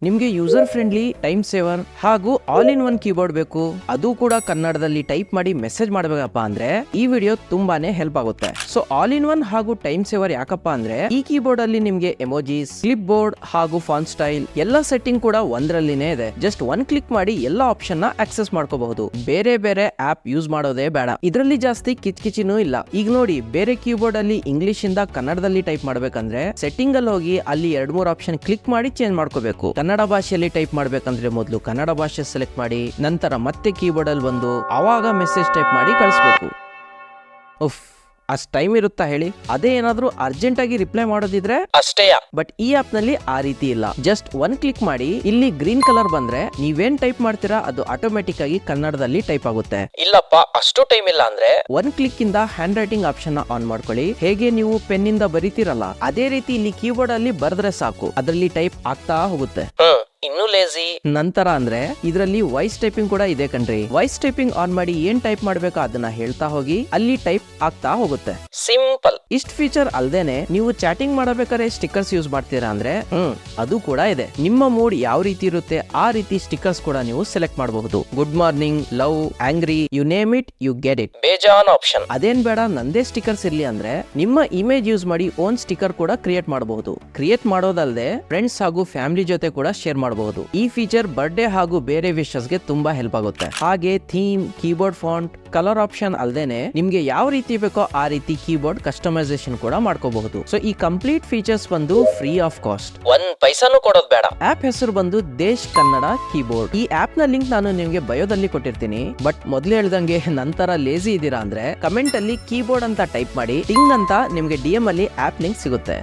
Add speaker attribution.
Speaker 1: ನಿಮ್ಗೆ user friendly time saver ಹಾಗೂ all in one keyboard ಬೇಕು, ಅದು ಕೂಡ ಕನ್ನಡದಲ್ಲಿ ಟೈಪ್ ಮಾಡಿ ಮೆಸೇಜ್ ಮಾಡಬೇಕಪ್ಪ ಅಂದ್ರೆ ಈ ವಿಡಿಯೋ ತುಂಬಾನೇ ಹೆಲ್ಪ್ ಆಗುತ್ತೆ. ಸೊ ಆಲ್ ಇನ್ ಒನ್ ಹಾಗೂ ಟೈಮ್ ಸೇವರ್ ಯಾಕಪ್ಪ ಅಂದ್ರೆ ಈ ಕೀಬೋರ್ಡ್ ಅಲ್ಲಿ ನಿಮ್ಗೆ ಎಮೋಜಿಸ್, ಕ್ಲಿಪ್ ಬೋರ್ಡ್ ಹಾಗೂ ಫಾಂಟ್ ಸ್ಟೈಲ್ ಎಲ್ಲ ಸೆಟ್ಟಿಂಗ್ ಕೂಡ ಒಂದರಲ್ಲಿನೇ ಇದೆ. ಜಸ್ಟ್ ಒನ್ ಕ್ಲಿಕ್ ಮಾಡಿ ಎಲ್ಲ ಆಪ್ಷನ್ ನ ಆಕ್ಸೆಸ್ ಮಾಡ್ಕೋಬಹುದು. ಬೇರೆ ಬೇರೆ ಆಪ್ ಯೂಸ್ ಮಾಡೋದೇ ಬೇಡ. ಇದರಲ್ಲಿ ಜಾಸ್ತಿ ಕಿಚ್ಕಿಚಿನೂ ಇಲ್ಲ. ಈಗ ನೋಡಿ, ಬೇರೆ ಕೀಬೋರ್ಡ್ ಅಲ್ಲಿ ಇಂಗ್ಲಿಷ್ ಇಂದ ಕನ್ನಡದಲ್ಲಿ ಟೈಪ್ ಮಾಡ್ಬೇಕಂದ್ರೆ ಸೆಟ್ಟಿಂಗ್ ಅಲ್ಲಿ ಹೋಗಿ ಅಲ್ಲಿ 2-3 ಆಪ್ಷನ್ ಕ್ಲಿಕ್ ಮಾಡಿ ಚೇಂಜ್ ಮಾಡ್ಕೋಬೇಕು. ಕನ್ನಡ ಭಾಷೆಯಲ್ಲಿ ಟೈಪ್ ಮಾಡ್ಬೇಕಂದ್ರೆ ಮೊದಲು ಕನ್ನಡ ಭಾಷೆ ಸೆಲೆಕ್ಟ್ ಮಾಡಿ, ನಂತರ ಮತ್ತೆ ಕೀಬೋರ್ಡ್ ಅಲ್ಲಿ ಬಂದು ಅವಾಗ ಮೆಸೇಜ್ ಟೈಪ್ ಮಾಡಿ ಕಳಿಸ್ಬೇಕು. ಉಫ್, ಅಷ್ಟ್ ಟೈಮ್ ಇರುತ್ತಾ ಹೇಳಿ? ಅದೇ ಏನಾದ್ರೂ ಅರ್ಜೆಂಟ್ ಆಗಿ ರಿಪ್ಲೈ ಮಾಡೋದಿದ್ರೆ ಅಷ್ಟೇ. ಬಟ್ ಈ ಆಪ್ ನಲ್ಲಿ ಆ ರೀತಿ ಇಲ್ಲ. ಜಸ್ಟ್ ಒನ್ ಕ್ಲಿಕ್ ಮಾಡಿ ಇಲ್ಲಿ ಗ್ರೀನ್ ಕಲರ್ ಬಂದ್ರೆ ನೀವೇನ್ ಟೈಪ್ ಮಾಡ್ತೀರಾ ಅದು ಆಟೋಮೆಟಿಕ್ ಆಗಿ ಕನ್ನಡದಲ್ಲಿ ಟೈಪ್ ಆಗುತ್ತೆ. ಇಲ್ಲಪ್ಪ ಅಷ್ಟು ಟೈಮ್ ಇಲ್ಲ ಅಂದ್ರೆ ಒನ್ ಕ್ಲಿಕ್ ಇಂದ ಹ್ಯಾಂಡ್ ರೈಟಿಂಗ್ ಆಪ್ಷನ್ ಆನ್ ಮಾಡ್ಕೊಳ್ಳಿ. ಹೇಗೆ ನೀವು ಪೆನ್ ಇಂದ ಬರೀತಿರಲ್ಲ ಅದೇ ರೀತಿ ಇಲ್ಲಿ ಕೀಬೋರ್ಡ್ ಅಲ್ಲಿ ಬರೆದ್ರೆ ಸಾಕು, ಅದರಲ್ಲಿ ಟೈಪ್ ಆಗ್ತಾ ಹೋಗುತ್ತೆ. ಇನ್ನು ಲೇಜಿ ನಂತರ ಅಂದ್ರೆ ಇದರಲ್ಲಿ ವಾಯ್ಸ್ ಟೈಪಿಂಗ್ ಕೂಡ ಇದೆ ಕಣ್ರಿ. ವಾಯ್ಸ್ ಟೈಪಿಂಗ್ ಆನ್ ಮಾಡಿ ಏನ್ ಟೈಪ್ ಮಾಡ್ಬೇಕೋ ಅದನ್ನ ಹೇಳ್ತಾ ಹೋಗಿ ಅಲ್ಲಿ ಟೈಪ್ ಆಗ್ತಾ ಹೋಗುತ್ತೆ. ಸಿಂಪಲ್. ಇಷ್ಟ ಫೀಚರ್ ಅಲ್ದೇನೆ ನೀವು ಚಾಟಿಂಗ್ ಮಾಡಬೇಕಾದ್ರೆ ಸ್ಟಿಕ್ಕರ್ಸ್ ಯೂಸ್ ಮಾಡ್ತೀರಾ ಅಂದ್ರೆ ಅದು ಕೂಡ ಇದೆ. ನಿಮ್ಮ ಮೂಡ್ ಯಾವ ರೀತಿ ಇರುತ್ತೆ ಆ ರೀತಿ ಸ್ಟಿಕ್ಕರ್ಸ್ ಕೂಡ ನೀವು ಸೆಲೆಕ್ಟ್ ಮಾಡಬಹುದು. Good morning, love, angry, you name it, you get it. ಬೇಜಾನ್ ಆಪ್ಷನ್. ಅದೇನ್ ಬೇಡ, ನಂದೇ ಸ್ಟಿಕ್ಕರ್ಸ್ ಇರ್ಲಿ ಅಂದ್ರೆ ನಿಮ್ಮ ಇಮೇಜ್ ಯೂಸ್ ಮಾಡಿ ಓನ್ ಸ್ಟಿಕ್ಕರ್ ಕೂಡ ಕ್ರಿಯೇಟ್ ಮಾಡಬಹುದು. ಕ್ರಿಯೇಟ್ ಮಾಡೋದಲ್ಲದೆ ಫ್ರೆಂಡ್ಸ್ ಹಾಗೂ ಫ್ಯಾಮಿಲಿ ಜೊತೆ ಕೂಡ ಶೇರ್ ಮಾಡಬಹುದು. ಈ ಫೀಚರ್ ಬರ್ಡೇ ಹಾಗೂ ಬೇರೆ ವಿಶಸ್ ಗೆ ತುಂಬಾ ಹೆಲ್ಪ್ ಆಗುತ್ತೆ. ಹಾಗೆ theme, keyboard font, colour option ಅಲ್ದೇನೆ ನಿಮ್ಗೆ ಯಾವ ರೀತಿ ಬೇಕೋ ಆ ರೀತಿ ಕೀಬೋರ್ಡ್ ಕಸ್ಟಮೈಸೇಷನ್ ಕೂಡ ಮಾಡ್ಕೋಬಹುದು. ಸೊ ಈ ಕಂಪ್ಲೀಟ್ ಫೀಚರ್ಸ್ ಬಂದು ಫ್ರೀ ಆಫ್ ಕಾಸ್ಟ್, 1 ಪೈಸಾನು ಕೊಡೋದು ಬೇಡ. ಆಪ್ ಹೆಸರು ಬಂದು ದೇಶ್ ಕನ್ನಡ ಕೀಬೋರ್ಡ್. ಈ ಆಪ್ ನ ಲಿಂಕ್ ನಾನು ನಿಮ್ಗೆ ಬಯೋದಲ್ಲಿ ಕೊಟ್ಟಿರ್ತೀನಿ. ಬಟ್ ಮೊದ್ಲು ಹೇಳ್ದಂಗೆ ನಂತರ ಲೇಜಿ ಇದೀರಾ ಅಂದ್ರೆ ಕಮೆಂಟ್ ಅಲ್ಲಿ ಕೀಬೋರ್ಡ್ ಅಂತ ಟೈಪ್ ಮಾಡಿ ಟಿಂಗ್ ಅಂತ ನಿಮ್ಗೆ DM ಅಲ್ಲಿ ಆಪ್ ಲಿಂಕ್ ಸಿಗುತ್ತೆ.